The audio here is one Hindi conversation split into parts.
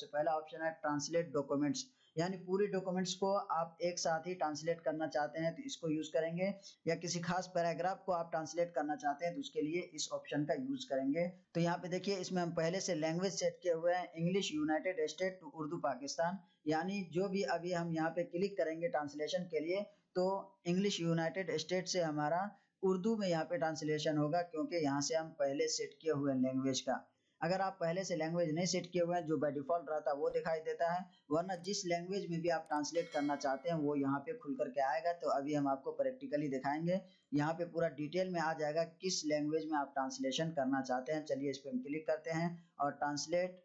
सबसे पहला ऑप्शन है ट्रांसलेट डॉक्यूमेंट्स, यानी पूरी डॉक्यूमेंट्स को आप एक साथ ही ट्रांसलेट करना चाहते हैं तो इसको यूज करेंगे, या किसी खास पैराग्राफ को आप ट्रांसलेट करना चाहते हैं तो उसके लिए इस ऑप्शन का यूज करेंगे। तो यहाँ पे देखिए इसमें हम पहले से लैंग्वेज सेट किए हुए हैं English United State to Urdu Pakistan, यानी जो भी अभी हम यहाँ पे क्लिक करेंगे ट्रांसलेशन के लिए तो इंग्लिश यूनाइटेड स्टेट से हमारा उर्दू में यहाँ पे ट्रांसलेशन होगा, क्योंकि यहाँ से हम पहले सेट किए हुए लैंग्वेज का। अगर आप पहले से लैंग्वेज नहीं सेट किए हुए हैं जो बाय डिफॉल्ट रहता है वो दिखाई देता है, वरना जिस लैंग्वेज में भी आप ट्रांसलेट करना चाहते हैं वो यहाँ पे खुल करके आएगा। तो अभी हम आपको प्रैक्टिकली दिखाएंगे, यहाँ पे पूरा डिटेल में आ जाएगा किस लैंग्वेज में आप ट्रांसलेशन करना चाहते हैं। चलिए इस पे हम क्लिक करते हैं और ट्रांसलेट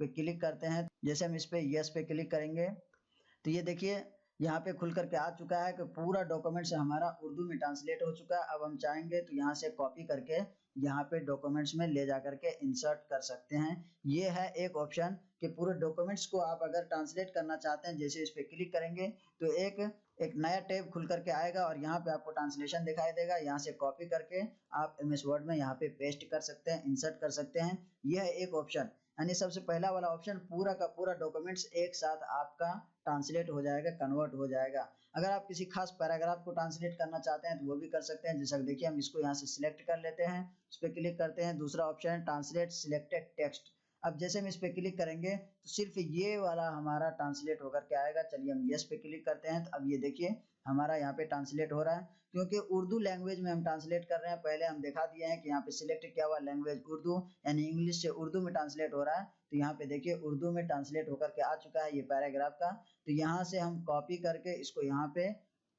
पे क्लिक करते हैं। जैसे हम इस पे यस पे क्लिक करेंगे तो ये देखिए यहाँ पे खुल करके आ चुका है कि पूरा डॉक्यूमेंट्स हमारा उर्दू में ट्रांसलेट हो चुका है। अब हम चाहेंगे तो यहाँ से कॉपी करके यहाँ पे डॉक्यूमेंट्स में ले जा करके इंसर्ट कर सकते हैं। ये है एक ऑप्शन कि पूरे डॉक्यूमेंट्स को आप अगर ट्रांसलेट करना चाहते हैं, जैसे इस पे क्लिक करेंगे तो एक नया टैब खुल करके आएगा और यहाँ पे आपको ट्रांसलेशन दिखाई देगा। यहाँ से कॉपी करके आप एमएस वर्ड में यहाँ पे पेस्ट कर सकते हैं, इंसर्ट कर सकते हैं। यह है एक ऑप्शन, यानी सबसे पहला वाला ऑप्शन पूरा का पूरा डॉक्यूमेंट्स एक साथ आपका ट्रांसलेट हो जाएगा, कन्वर्ट हो जाएगा। अगर आप किसी खास पैराग्राफ को ट्रांसलेट करना चाहते हैं तो वो भी कर सकते हैं। जैसा देखिए हम इसको यहाँ से सिलेक्ट कर लेते हैं, उस पर क्लिक करते हैं। दूसरा ऑप्शन है ट्रांसलेट सिलेक्टेड टेक्स्ट। अब जैसे हम इस पे क्लिक करेंगे तो सिर्फ ये वाला हमारा ट्रांसलेट होकर के आएगा। चलिए हम यस पे क्लिक करते हैं तो अब ये देखिए हमारा यहाँ पे ट्रांसलेट हो रहा है, क्योंकि उर्दू लैंग्वेज में हम ट्रांसलेट कर रहे हैं। पहले हम दिखा दिए हैं कि यहाँ पे सिलेक्ट किया हुआ लैंग्वेज उर्दू, यानी इंग्लिश से उर्दू में ट्रांसलेट हो रहा है। तो यहाँ पे देखिए उर्दू में ट्रांसलेट होकर के आ चुका है ये पैराग्राफ का। तो यहाँ से हम कॉपी करके इसको यहाँ पे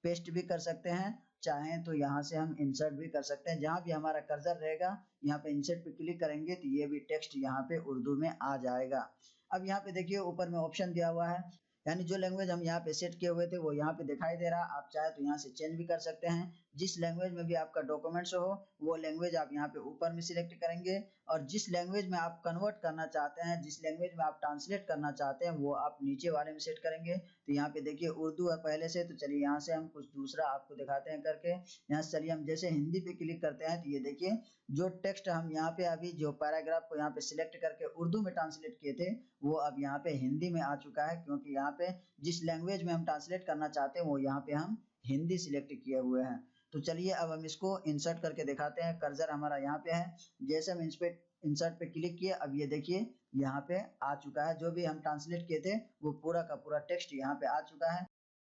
पेस्ट भी कर सकते हैं, चाहें तो यहाँ से हम इंसर्ट भी कर सकते हैं। जहाँ भी हमारा कर्सर रहेगा यहाँ पे इंसर्ट पे क्लिक करेंगे तो ये भी टेक्स्ट यहाँ पे उर्दू में आ जाएगा। अब यहाँ पे देखिए ऊपर में ऑप्शन दिया हुआ है, यानी जो लैंग्वेज हम यहाँ पे सेट किए हुए थे वो यहाँ पे दिखाई दे रहा है। आप चाहे तो यहाँ से चेंज भी कर सकते हैं। जिस लैंग्वेज में भी आपका डॉक्यूमेंट्स हो वो लैंग्वेज आप यहाँ पे ऊपर में सिलेक्ट करेंगे, और जिस लैंग्वेज में आप कन्वर्ट करना चाहते हैं, जिस लैंग्वेज में आप ट्रांसलेट करना चाहते हैं वो आप नीचे वाले में सेट करेंगे। तो यहाँ पे देखिए उर्दू है पहले से, तो चलिए यहाँ से हम कुछ दूसरा आपको दिखाते हैं करके। यहाँ से चलिए हम जैसे हिंदी पे क्लिक करते हैं तो ये देखिए जो टेक्स्ट हम यहाँ पे अभी जो पैराग्राफ को यहाँ पे सिलेक्ट करके उर्दू में ट्रांसलेट किए थे वो अब यहाँ पे हिंदी में आ चुका है, क्योंकि यहाँ पे जिस लैंग्वेज में हम ट्रांसलेट करना चाहते हैं वो यहाँ पे हम हिंदी सिलेक्ट किए हुए हैं। तो चलिए अब हम इसको इंसर्ट करके दिखाते हैं। कर्सर हमारा यहाँ पे है, जैसे हम इस पे इंसर्ट पे क्लिक किए अब ये देखिए यहाँ पे आ चुका है। जो भी हम ट्रांसलेट किए थे वो पूरा का पूरा टेक्स्ट यहाँ पे आ चुका है।